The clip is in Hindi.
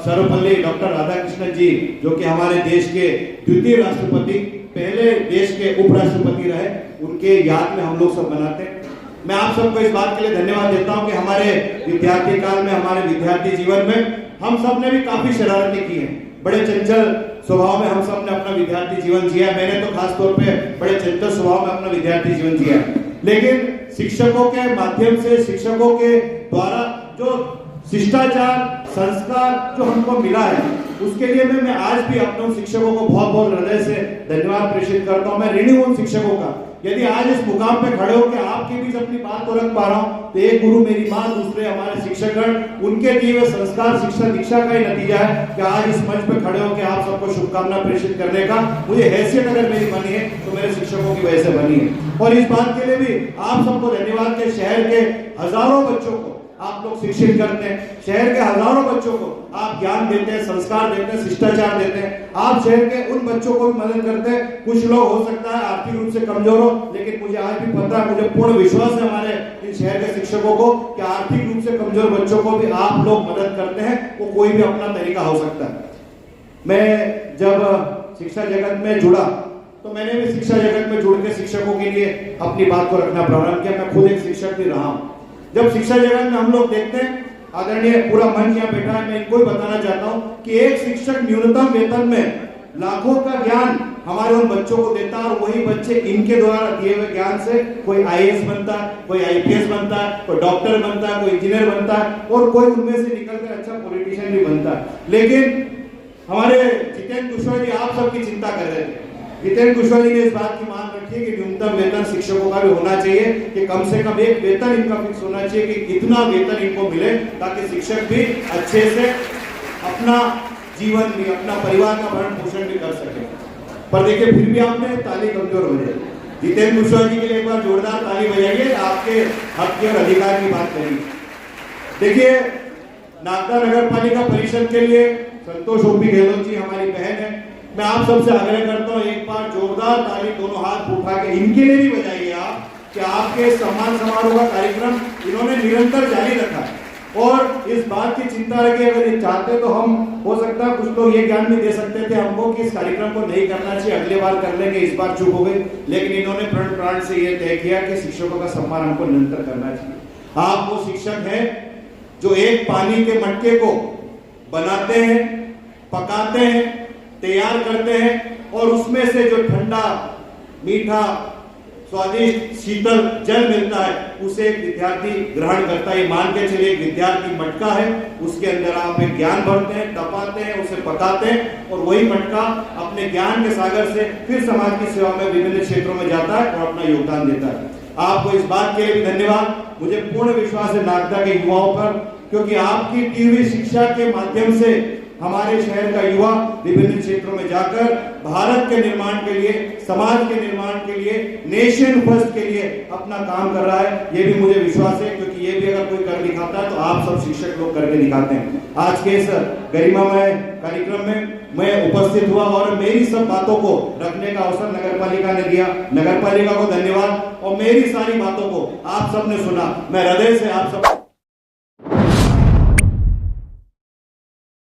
सर्वपल्ली डॉक्टर राधाकृष्णन जी, जो कि हमारे देश के द्वितीय राष्ट्रपति, पहले देश के उपराष्ट्रपति रहे, उनके याद में हम लोग सब मनाते हैं। मैं आप सबको इस बात के लिए धन्यवाद देता हूं कि हमारे विद्यार्थी काल में, हमारे विद्यार्थी जीवन में हम सब ने भी काफी शरारतें की हैं। बड़े चंचल स्वभाव में हम सब ने अपना विद्यार्थी जीवन जिया। मैंने तो खास तौर पे बड़े चंचल स्वभाव में अपना विद्यार्थी जीवन जिया, लेकिन शिक्षकों के माध्यम से, शिक्षकों के द्वारा जो शिष्टाचार, संस्कार जो हमको मिला है, उसके लिए मैं आज भी अपने उन शिक्षकों को बहुत बहुत हृदय से धन्यवाद प्रेषित करता हूं। मैं ऋणी हूं उन शिक्षकों का। यदि आज इस मुकाम पे खड़े होकर आपके बीच अपनी बात को रख पा रहा हूं, तो एक गुरु मेरी मां, दूसरे हमारे शिक्षकगण, उनके दिए हुए संस्कार, शिक्षा, दीक्षा का ही नतीजा है कि आज इस मंच पे खड़े होकर आप सबको शुभकामना प्रेषित करने का मुझे हैसियत अगर मेरी बनी है तो मेरे शिक्षकों की वजह से बनी है। और इस बात के लिए भी आप सबको धन्यवाद के शहर के हजारों बच्चों को आप लोग शिक्षित करते हैं, शहर के हजारों बच्चों को आप ज्ञान देते हैं, संस्कार देते हैं, शिष्टाचार देते हैं। आप शहर के उन बच्चों को भी मदद करते हैं। कुछ लोग हो सकता है आर्थिक रूप से कमजोर हो, लेकिन मुझे आज भी पता है, मुझे पूर्ण विश्वास है हमारे इन शहर के शिक्षकों को कि आर्थिक रूप से कमजोर बच्चों को भी आप लोग मदद करते हैं। वो कोई भी अपना तरीका हो सकता है। मैं जब शिक्षा जगत में जुड़ा तो मैंने भी शिक्षा जगत में जुड़ के शिक्षकों के लिए अपनी बात को रखना प्रारंभ किया। मैं खुद एक शिक्षक भी रहा हूं। जब शिक्षा जगत में हम लोग देखते हैं, आदरणीय पूरा मंच यहाँ बैठा है, मैं इनको ही बताना चाहता हूँ कि एक शिक्षक न्यूनतम वेतन में लाखों का ज्ञान हमारे उन बच्चों को देता है, और वही बच्चे इनके द्वारा दिए हुए ज्ञान से कोई आईएएस बनता है, कोई आईपीएस बनता है, कोई डॉक्टर बनता है, कोई इंजीनियर बनता है, और कोई उनमें से निकलकर अच्छा पॉलिटिशियन भी बनता है। लेकिन हमारे जितेंद्र कुशवाहा जी आप सबकी चिंता कर रहे थे। जितेंद्र कुशवाहा जी ने इस बात की मांग रखी है कि न्यूनतम वेतन शिक्षकों का भी होना चाहिए, कि कम से कम एक वेतन इनका फिक्स होना चाहिए कि इतना वेतन इनको मिले, ताकि शिक्षक भी अच्छे से अपना जीवन भी, अपना परिवार का भरण पोषण भी कर सके। पर देखिए, फिर भी आपने ताली कमजोर हो जाए। जितेंद्र कुशवाहा जी के लिए एक बार जोरदार ताली बजाइए, आपके हक के और अधिकार की बात करिए। देखिए, नागदा नगर पालिका परिषद के लिए संतोष ओपी गहलोत जी हमारी बहन है। मैं आप सबसे आग्रह करता हूं, एक बार जोरदार ताली दोनों हाथ उठा के इनके लिए भी बजाइए आप, कि आपके सम्मान समारोह का कार्यक्रम इन्होंने निरंतर जारी रखा है। और इस बात की चिंता रखी, अगर ये चाहते तो हम, हो सकता है कुछ लोग ये ज्ञान भी दे सकते थे हमको कि इस कार्यक्रम को नहीं करना चाहिए, अगले बार कर लेंगे, इस बार चूक हो गई। लेकिन इन्होंने प्रण प्राण से ये तय किया कि शिक्षकों का सम्मान हमको निरंतर करना चाहिए। आप वो शिक्षक हैं जो एक पानी के मटके को बनाते हैं, पकाते हैं, तैयार करते हैं, और उसमें से जो ठंडा, मीठा, स्वादिष्ट, शीतल जल मिलता है, उसे एक विद्यार्थी ग्रहण करता है। मान के चलिए एक विद्यार्थी मटका है, उसके अंदर आप एक ज्ञान भरते हैं, तपाते हैं, उसे पकाते हैं, और वही मटका अपने ज्ञान के सागर से फिर समाज की सेवा में विभिन्न क्षेत्रों में जाता है और अपना योगदान देता है। आपको इस बात के लिए भी धन्यवाद। मुझे पूर्ण विश्वास है नागदा के युवाओं पर, क्योंकि आपकी दी हुई शिक्षा के माध्यम से हमारे शहर का युवा विभिन्न क्षेत्रों में जाकर भारत के निर्माण के लिए, समाज के निर्माण के लिए, नेशन फर्स्ट के लिए अपना काम कर रहा है। ये भी मुझे विश्वास है, क्योंकि ये भी अगर कोई कर दिखाता है तो आप सब शिक्षक लोग करके दिखाते हैं। आज के इस गरिमामय कार्यक्रम में मैं उपस्थित हुआ और मेरी सब बातों को रखने का अवसर नगरपालिका ने दिया। नगरपालिका को धन्यवाद, और मेरी सारी बातों को आप सबने सुना। मैं हृदय से आप सब